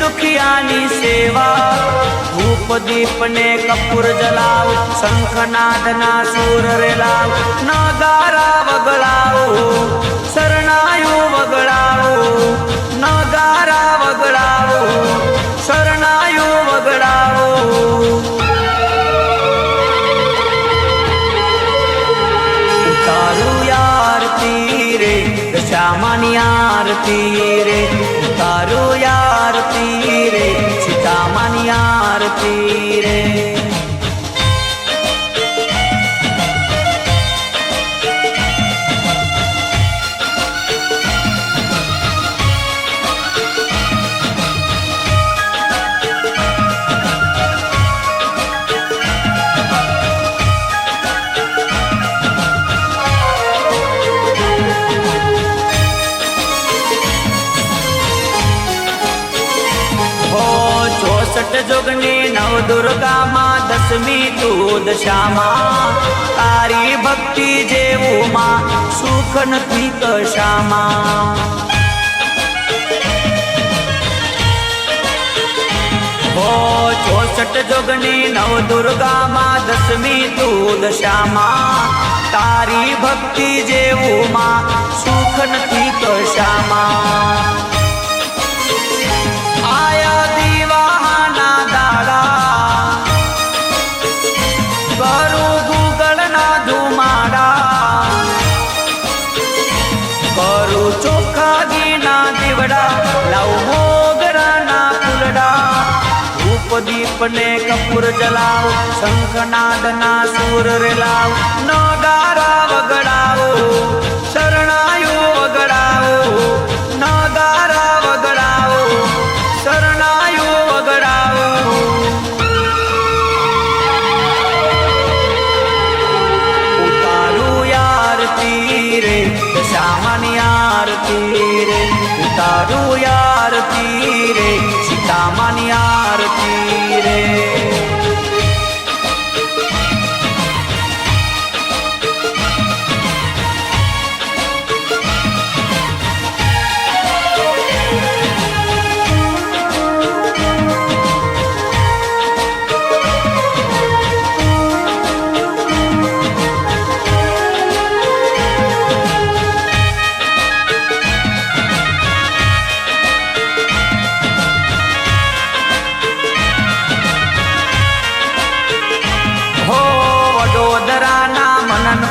दुखियानी सेवा धूप दीप ने कपूर जलाओ शंखनादना सूर रेलाओ नगारा वगड़ाओ शरणायु वगड़ाओ नगारा वगड़ाओ शरणायु वगड़ाओ उतारू आरती रे दशामानी आरती रे उतारू आरती रे सीतामानी आरती रे जोगनी नव दुर्गा मां दसमी तू दशामा तारी भक्ति जेवू मां सुख नथी कशामा हो 64 जोगनी नव दुर्गा मां दसमी तू दशामा तारी भक्ति जेवू मां सुख नथी कशामा आया चोखा गीना दीवड़ा लाओ मोगरा ना फुलड़ा धूप दीप ने कपूर जलाओ शंखनाद ना सूर रेलाओ नगारा वगड़ाओ शरणायु वगड़ाओ नगारा वगड़ाओ शरणायु वगड़ाओ उतारू आरती रे दशामानी आरती रे उतारू आरती रे सीतामानी आरती रे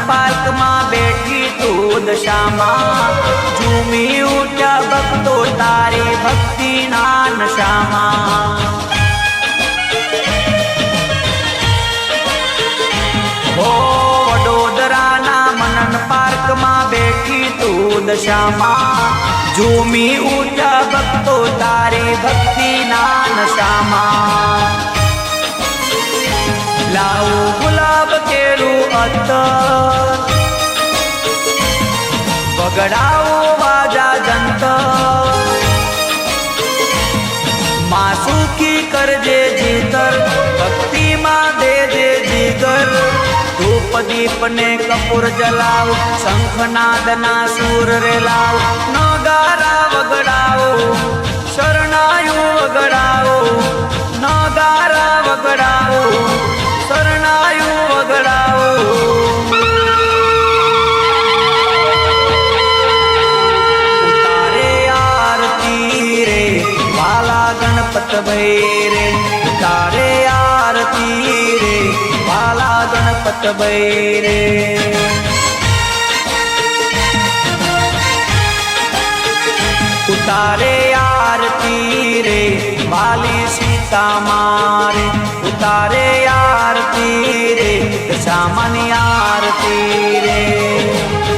पार्क मां बैठी तू दशामा झूमी उठा भक्तो तारी भक्ति ना नशामा हो वडोदरा ना मनन पार्क मां बैठी तू दशामा झूमी उठा भक्तो तारी भक्ति ना नशामा लाओ गुलाब केरू अत्तर वगड़ाओ बाजा जंतर माँ सुखी कर जे जीतर भक्ति माँ दे दे जीगर धूप दीप ने कपूर जलाओ शंखनाद ना सूर रेलाओ नगारा वगड़ाओ शरणायु वगड़ाओ नगारा वगड़ाओ शरणायु वगड़ाओ उतारे आरती रे वाला गणपत भैरे उतारे आरती रे वाला गणपत भैरे उतारे आरती रे वाली सीता मारे उतारे आरती रे दशामानी आरती रे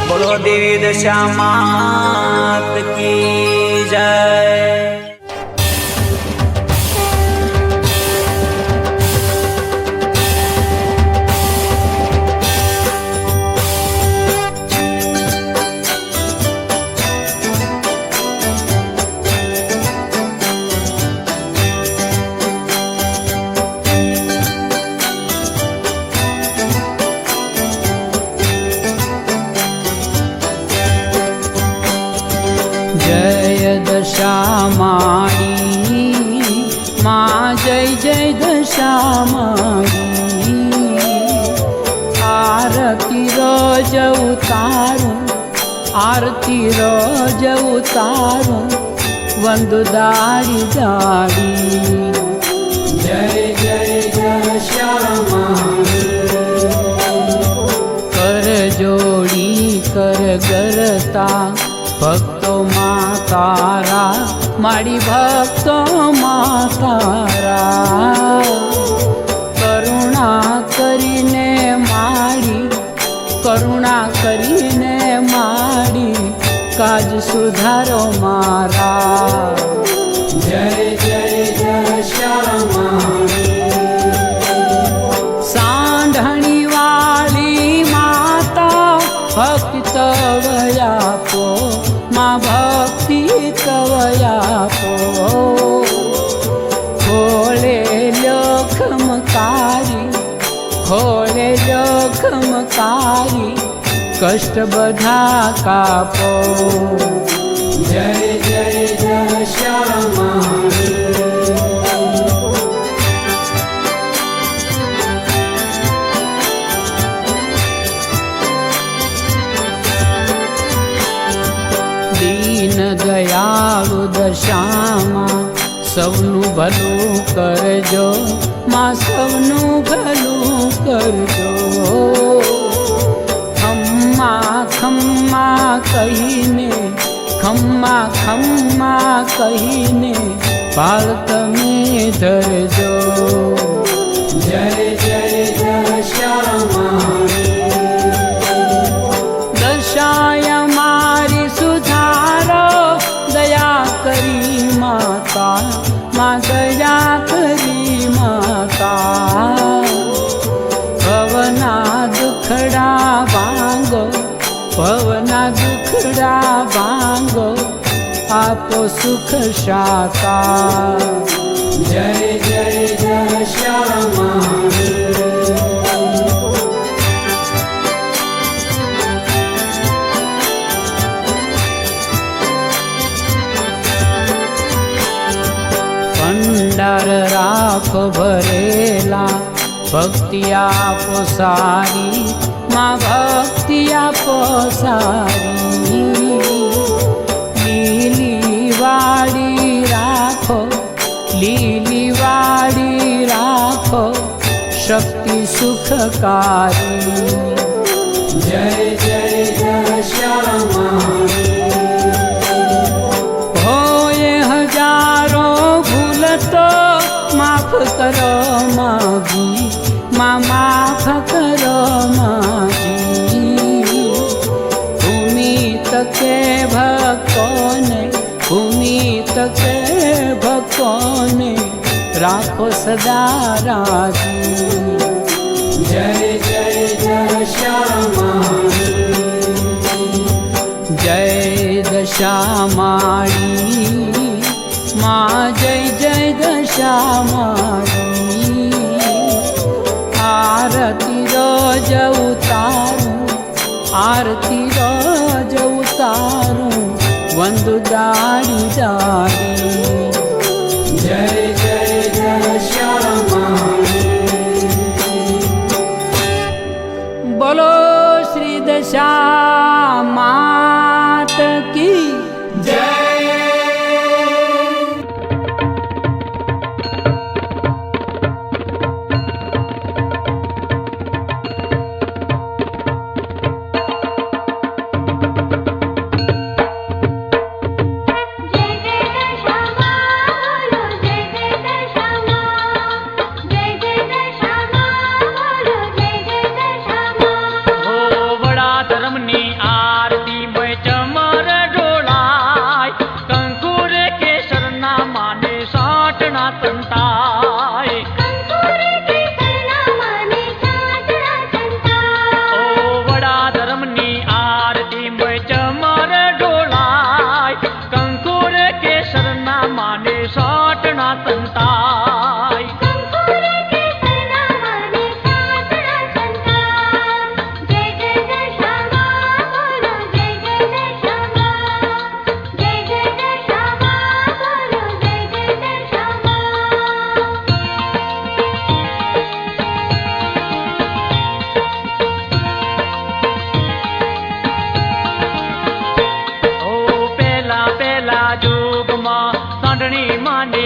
बोलो देवी दशामात की जय। जय दशामाई माँ जय जय दशामारी। आरती रोज उतारूं, आरती रोज उतारूं, वंदु दाड़ी दाड़ी। जय जय दशामारी। कर जोड़ी कर गरता भक्तो माँ तारा, माड़ी भक्तो माँ तारा। करुणा करीने माड़ी, करुणा करीने माड़ी, काज सुधारो मारा। जय जय दशामारी। सांढणी वाली माता भक्ति तवयापो, माँ भक्ति तवयापो। खोले लोखमकारी, खोले लोखमकारी, कष्ट बधा कापो। जय जय दशामारी। दीन दयालु दशामा सबनु भलू करजो, माँ सबनु भलू करजो। खम्मा खम्मा कहीने, खम्मा खम्मा कहीने, पालत में धरजो। जय जय दशामारी। दशाय मारी सुधारो, दया करी माता, माँ दया करी माता। भवना दुखड़ा भांगो, भवना दुखड़ा भांगो, आपो सुख शाता। जय जय दशामारी। भंडार राखो भरेला, भक्ति आपो सारी, माँ भक्ति आपो सारी। लीली वाड़ी राखो, लीली वाड़ी राखो, शक्ति सुखकारी। जय जय दशामारी। होए हजारों भूल तो माफ करो मागी, माँ माफ करो मागी। भूमि तके भक्तों ने, भूमि तके भक्तों ने, राखो सदा राजी। जय जय दशामारी। जय दशामारी। माँ जय जय दशामारी। आरती रोज उतारूं, आरती रोज उतारूं, वंदु दाड़ी दाड़ी। जय जय दशामारी। बोलो श्री दशा मात की जय। धर्मनी आरती में चमर डोला।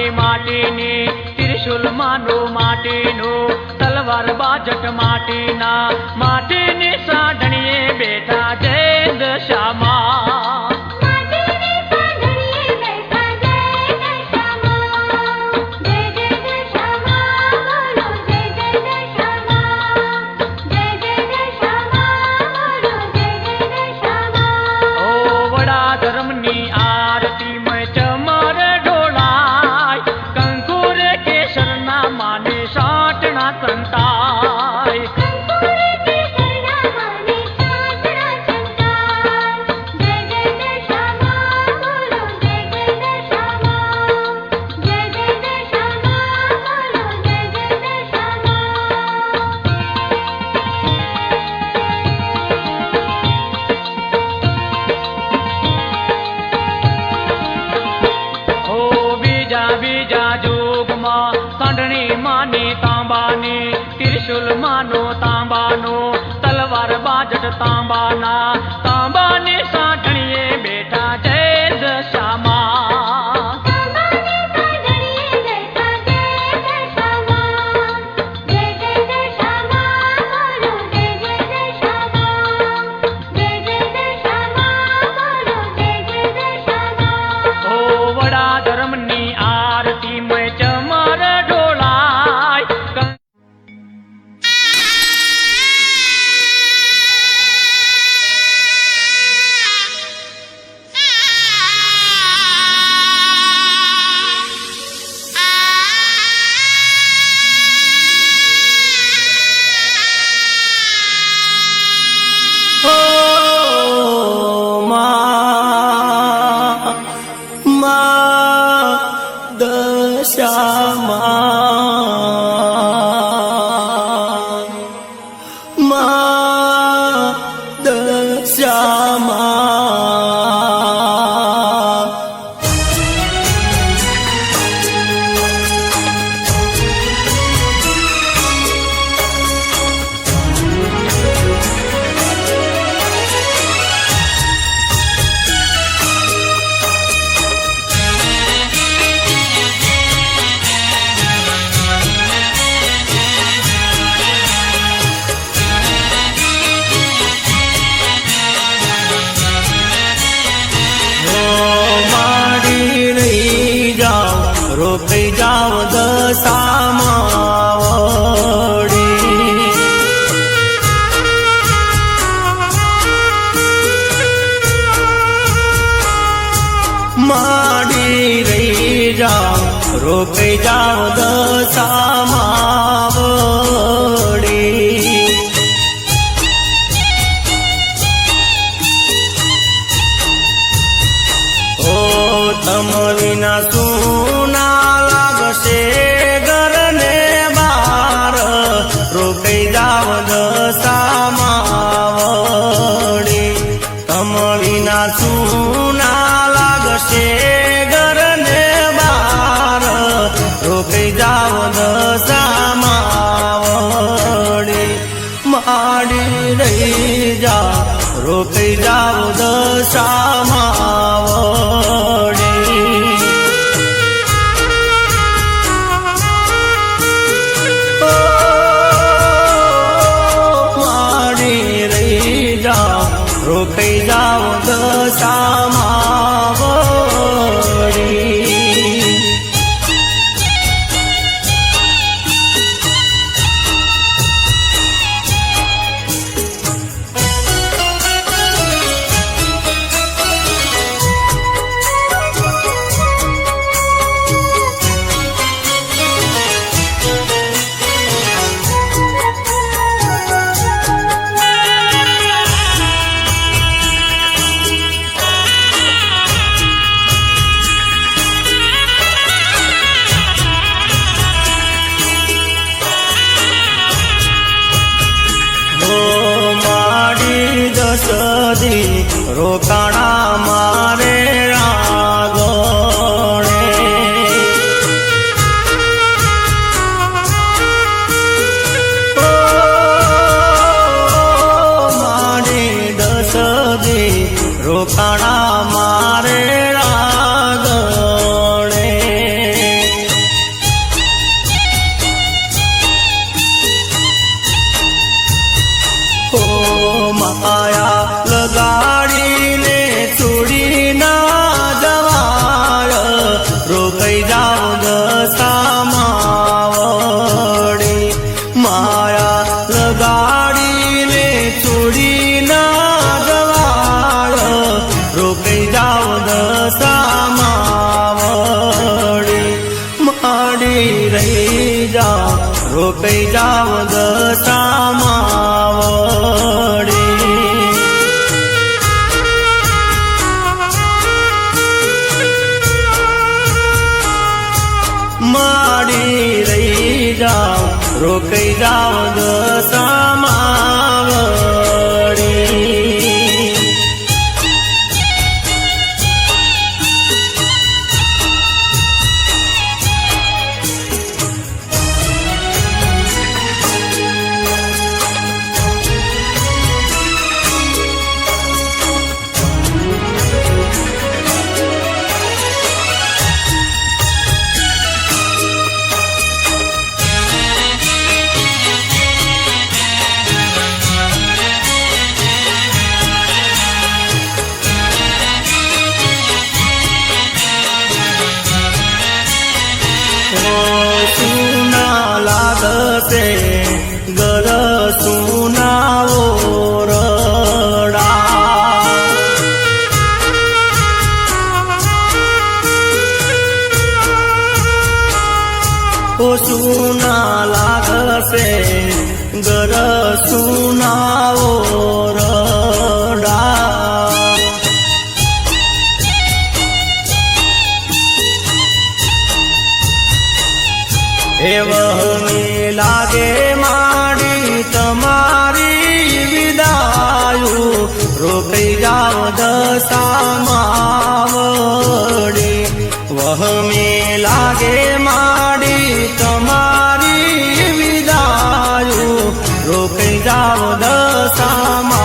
માની માટીની ત્રિશુલ માનું માટીનું તલવાર બાજટ માટીના માટીની સાઢણીએ બેઠા જય દશામાં ત્રિશુલ માનો તાંબાનો તલવાર બાજટ તાંબાના તાંબાની સાઢણીએ બેઠા જય દશામાં ઓ વડા ધર્મની આરતી મય ચમર ઢોળાય રોકાઈ જાવ દશામાં વળી માડી રહી જાવ રોકાઈ જાવ દશામાં વળી ઓ તમ વિના સુના લાગશે ઘરને બાર રોકાઈ જાવ દશામાં વળી તમ વિના સુના લાગશે ઘરને બાર રોકાઈ જાવ દશામાં વળી માડી રહી જા રોકાઈ જાવ દશામાં વળી માડી રહી જા રોકાઈ જાવ દશામાં વળી સદી રોકાણા મારે રાગોણે મારી દસદી રોકાણા મારે રાગોણે રોકાઈ જાવ દશામાં વળી માડી રહી જાવ રોકાઈ જાવ દશામાં વળી માડી રહી જાવ રોકાઈ જાવ દશામાં વળી સુના લાગશે ગલ સુનાવો રડા ઓ સુના લાગશે ગર સુનાવો રડા એવહની લાગે માડી તમારી વિદાયું રોકાઈ જાવ દશામાં વળી વહમી લાગે માડી તમારી વિદાયું રોકાઈ જાવ દશામાં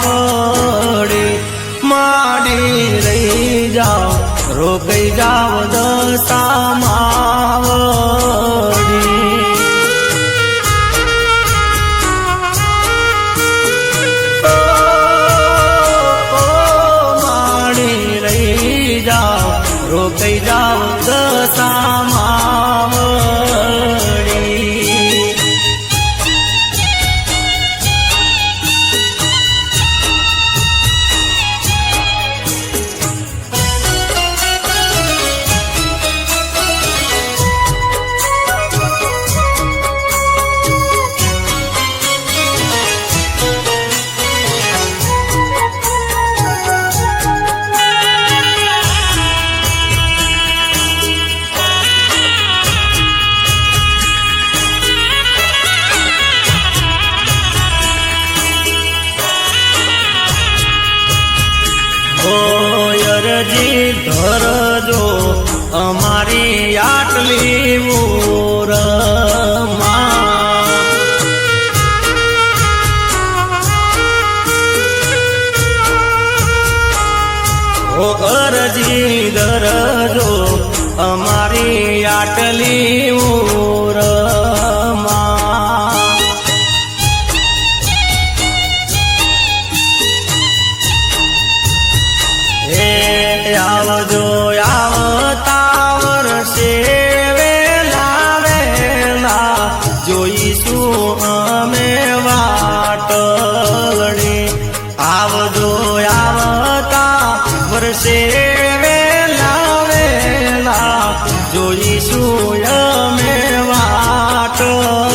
વળી માડી રહી જાવ રોકાઈ જાવ દશામાં વળી માડી રહી જાવ રોકાઈ જાવ દશામાં વળી અરજી ધરજો અમારી આટલી મોરમાં ઓ અરજી ધરજો અમારી આટલી મોરમાં આવજો આવતા વર્ષે વેલા વેલા જોઈશું અમે વાટડી આવજો આવતા વર્ષે વેલા વેલા જોઈશું અમે વાટડી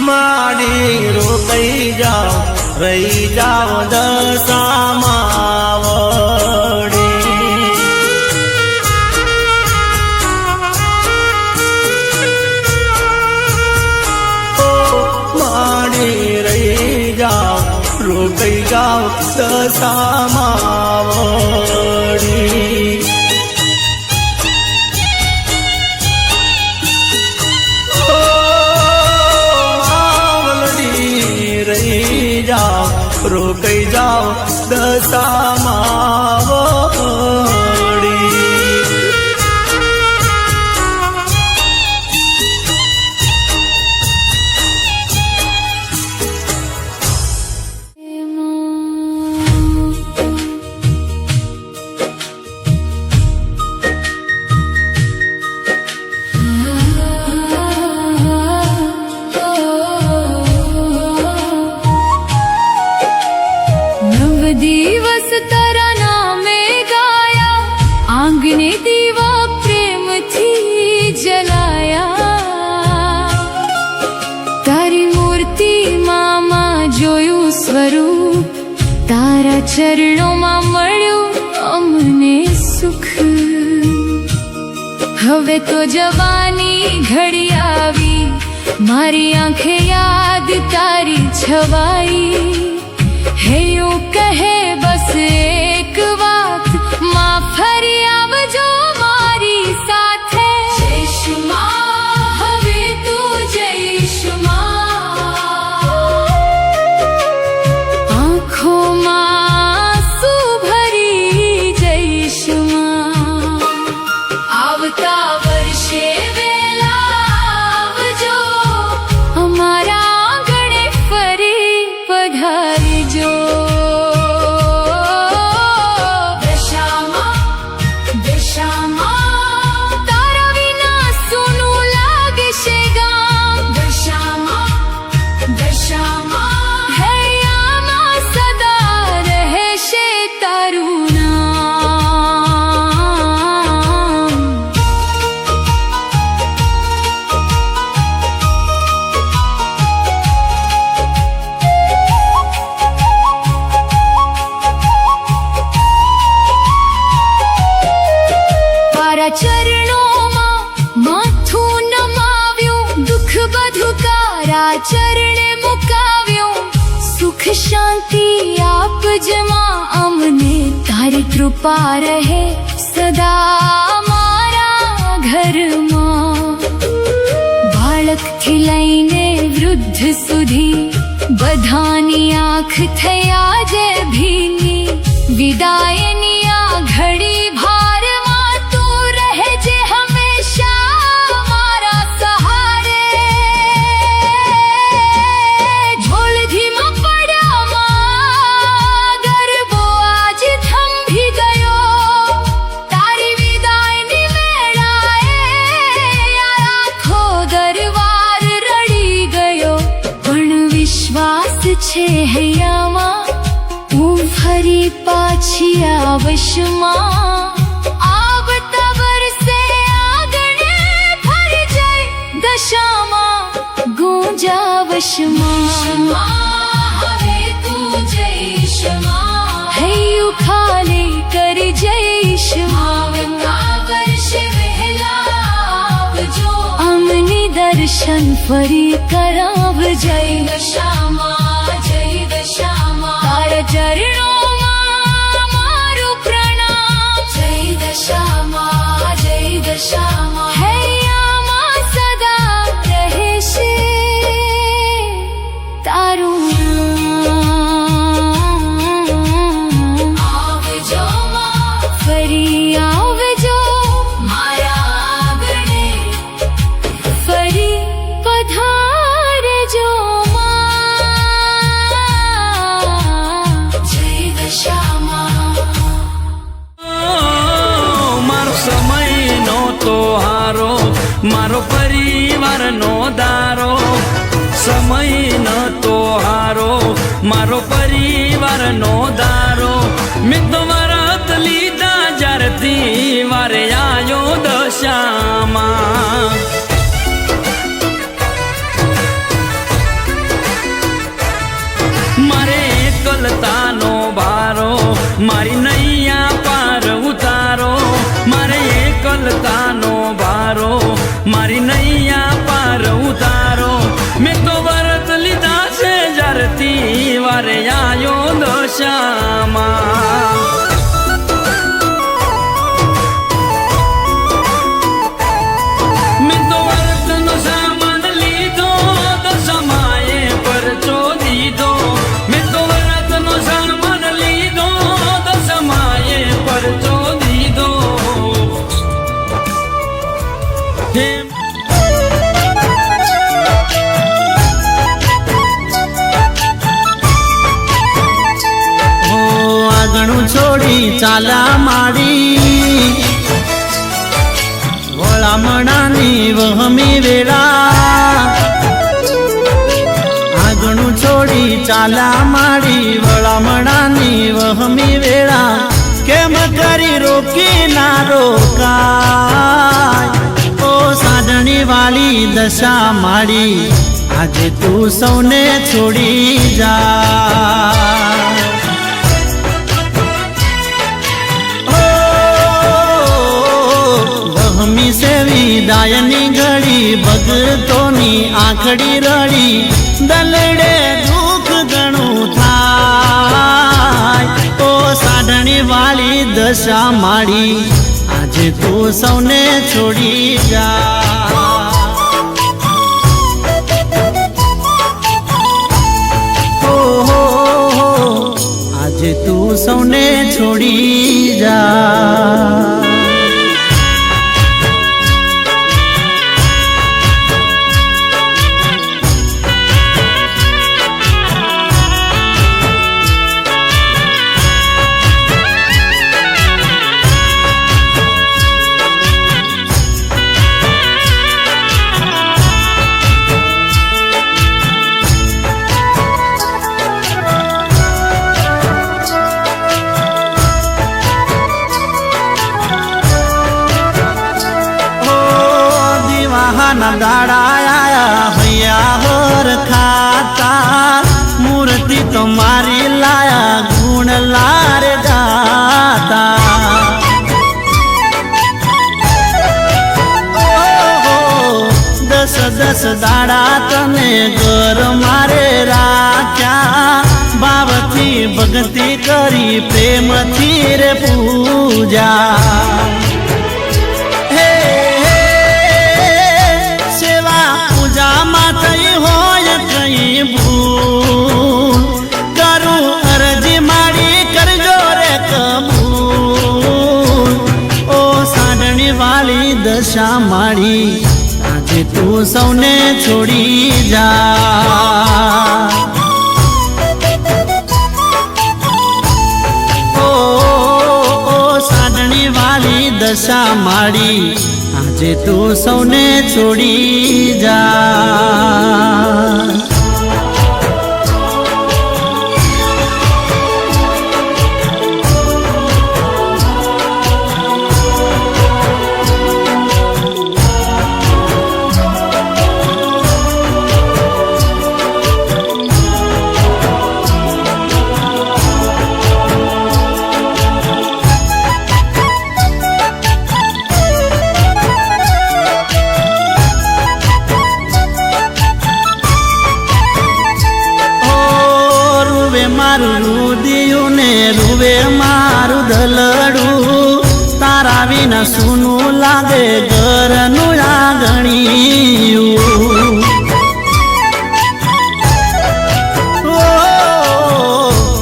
માડી રોકાઈ જાવ રહી જાવ દશામાં વળી ઓ માડી રહી જાવ રોકાઈ જાવ દશામાં વળી રોકાઈ જાવ દશામાં વળી દિવસ તારા નામ ચરણોમાં મળ્યું અમને સુખ. હવે તો જવાની ઘડી આવી, મારી આંખે યાદ તારી છવાઈ. હૈયું કહે બસ એક વાત, માં ફરી આવજો મારી સાથે. જઈશ માં, હવે તું જઈશ માં. આંખોમાં શું ભરી જઈશ માં. આવતા વર્ષે વેલા આવજો, અમારા આંગણે ફરી પધારજો. દશામાં દશામાં તારા વિના સૂનું લાગશે ગામ. દશામાં દશામાં હૈયામાં સદા રહેશે તારું નામ. તારા ચરણોમાં માથું નમાવ્યું, દુઃખ બધું તારા ચરણે મુકાવ્યું. સુખ શાંતિ આપજમાં અમને, તારી કૃપા રહે સદા મારા ઘરમાં. બાળકથી લઈને વૃદ્ધ સુધી બધાની આંખ થયા જે ભીની. વિદાયની આ ઘડી ભારમાં તું રહેજે હંમેશા મારા સહારે. ઝોલધીમાં પડ્યામાં ગરબો આજ થંભી ગયો. તારી વિદાયની વેળાએ આખો દરબાર રડી ગયો. પણ વિશ્વાસ છે હૈયામાં, હું ફરી પાછી આવશમાં. આવતા વર્ષે આગણે ફરી જઈ દશામાં ગુંજાવશમાં. હવે તું જઈશ માં, હૈયું ખાલી કરી જઈશ માં. વર્ષે વહેલા આવજો, અમને દર્શન ફરી કરાવ. જય દશામાં જય દશામાં તારા ચરણોમાં મારું પ્રણામ. જય દશામાં જય દશામાં હૈયામાં સદા રહેશે તારું નામ. આવજો માં, ફરી આવજો મારા આંગણે, ફરી પધારજો માં. જય દશામાં મારો સમયનો તો હારો, મારો પરિવારનો દારો. સમય તો હારો, મારો પરિવારનો દારો. મેં તો વરત લીધા જ્યારથી વારે આયો દશામાં. મારે એકલતાનો ભારો, મારી નૈયા પાર ઉતારો. મારે એકલતાનો ભારો, મારી નૈયા પાર ઉતારો. મેં તો વરત લીધા છે જ્યારથી વારે આયો દશામાં. મેં તો વરતનો સામાન લીધો, દશામાએ પરચો દીધો. મેં તો વરતનો સામાન લીધો, દશામાએ પરચો દીધો. હે આગણું છોડી ચાલા માડી, વળામણાની વહમી વેળા. આગણું છોડી ચાલા માડી, વળામણાની વહમી વેળા. કેમ કરી રોકી ના રોકાય, ઓ સાધણી વાળી દશા માડી. આજે તું સૌને છોડી જા. દાયની ઘડી ભગતોની આંખડી રડી દલડે દુઃખ ઘણું થાય ઓ સાઢણી વાળી દશા માડી આજે તું સૌને છોડી જા આજે તું સૌને છોડી જા ના દાડાયા હૈયા હોર ખાતા મૂર્તિ તો મારી લાયા ગુણ લારે ગાતા દસ દસ દાડા તને ઘર મારે રાખ્યા ભાવથી ભક્તિ કરી પ્રેમથી રે પૂજા ભૂલ કરું અરજી માડી કરજો રે કબૂલ ઓ સાઢણી વાળી દશા માડી આજે તું સૌને છોડી જા ઓ સાઢણી વાળી દશા માડી આજે તું સૌને છોડી જા મારું રુદિયું ને રૂવે મારું દલડું તારા વિના સૂનું લાગે ઘરનું આંગણિયું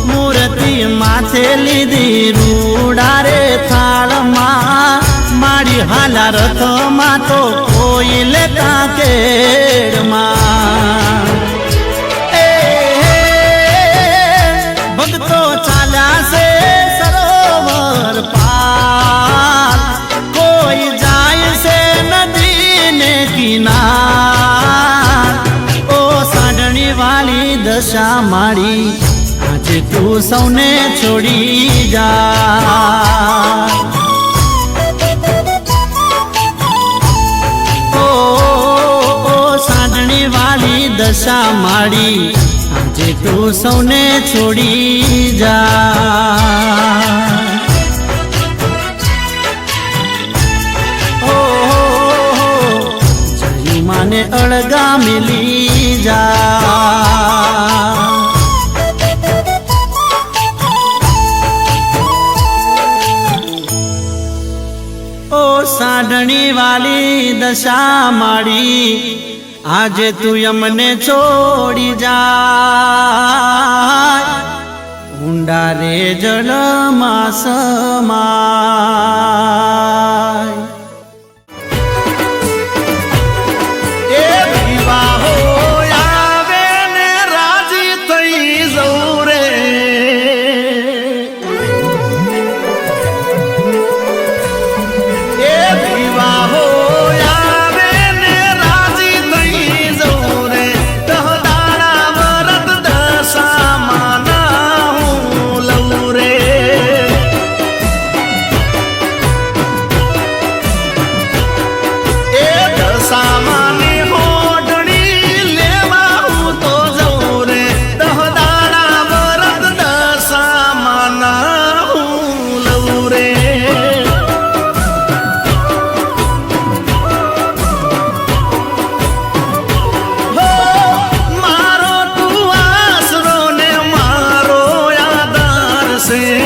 મૂર્તિ માથે લીધી રૂડા રે થાળમાં મારી હાલા રથમાં તો કોઈ લેતા કેડમાં ભક્તો ચાલ્યા છે સરોવર પાર કોઈ જાય છે નદીને કિનાર ઓ સાઢણી વાળી દશા માડી આજે તું સૌને છોડી જા ઓ સાઢણી વાળી દશા માડી આજે તું સૌને છોડી જા ઓ જયું માને અળગા મિલી જા ઓ સાઢણી વાલી દશા માડી આજે તું અમને છોડી જા ઊંડા રે જળમાં સમાય એ વિવાહો આવે ને રાજી થઈ જવું રે એ વિવાહો છે